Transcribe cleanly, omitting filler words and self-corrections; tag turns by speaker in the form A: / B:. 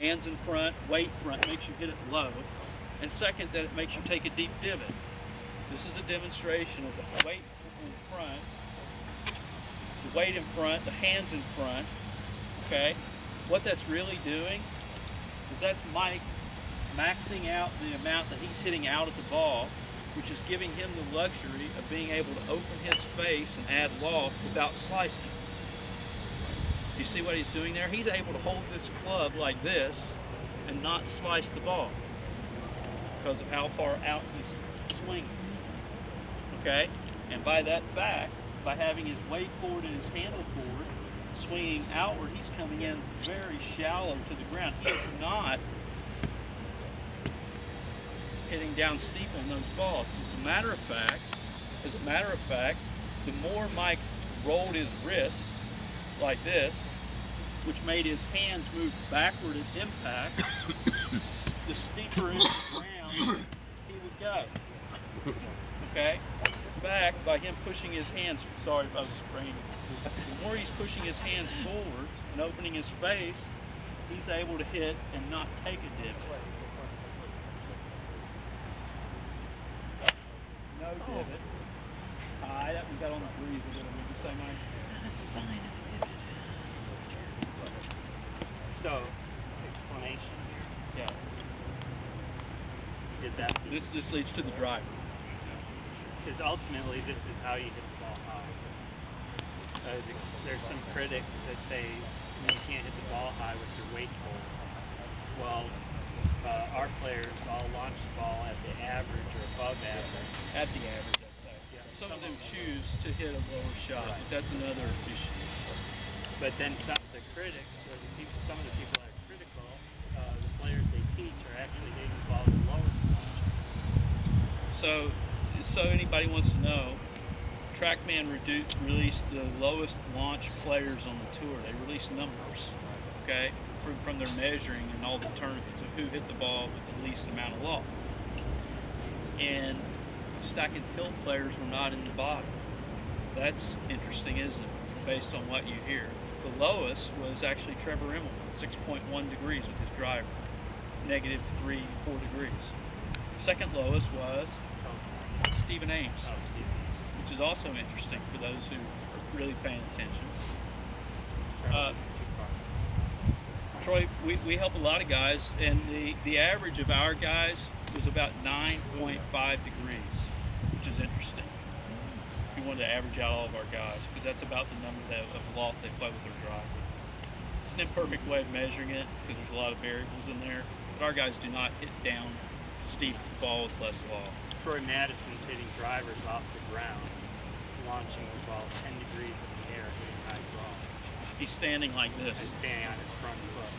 A: Hands in front, weight front, makes you hit it low. And second, that it makes you take a deep divot. This is a demonstration of the weight in front, the weight in front, the hands in front, okay? What that's really doing is that's Mike maxing out the amount that he's hitting out at the ball, which is giving him the luxury of being able to open his face and add loft without slicing. You see what he's doing there? He's able to hold this club like this and not slice the ball because of how far out he's swinging. Okay? And by that fact, by having his weight forward and his handle forward, swinging outward, he's coming in very shallow to the ground. He's not hitting down steep on those balls. As a matter of fact, the more Mike rolled his wrists like this, which made his hands move backward at impact, the steeper into the ground he would go. Okay? In fact, by him pushing his hands, sorry if I was spraying, the more he's pushing his hands forward and opening his face, he's able to hit and not take a divot. No divot. High, that one got on the breeze a little bit. You say, Mike?
B: So, explanation here.
A: Yeah.
B: Did that?
A: This leads to the driver.
B: Because ultimately, this is how you hit the ball high. There's some critics that say you can't hit the ball high with your weight hold. Well, our players all launch the ball at the average or above average.
A: At the average, I'd say. Yeah. Some of them choose to hit a lower shot, right. But that's another issue.
B: But then some of the critics, or some of the people that are critical, the players they teach are actually hitting the ball at the lowest launch. So anybody wants to know, TrackMan released the lowest launch players on the tour. They released numbers, okay, from their measuring and all the tournaments of who hit the ball with the least amount of loft. And stack and tilt players were not in the bottom. That's interesting, isn't it, based on what you hear. The lowest was actually Trevor Immel, 6.1 degrees with his driver, -3, 4 degrees. Second lowest was Stephen Ames, which is also interesting for those who are really paying attention. Troy, we help a lot of guys, and the average of our guys was about 9.5 degrees, which is interesting. If you wanted to average out all of our guys, because that's about the number of loft they play with their driver. It's an imperfect way of measuring it, because there's a lot of variables in there, but our guys do not hit down steep the ball with less loft. Troy Madison's hitting drivers off the ground, launching the ball 10 degrees in the air, hitting high draw.
A: He's standing like this.
B: And standing on his front foot.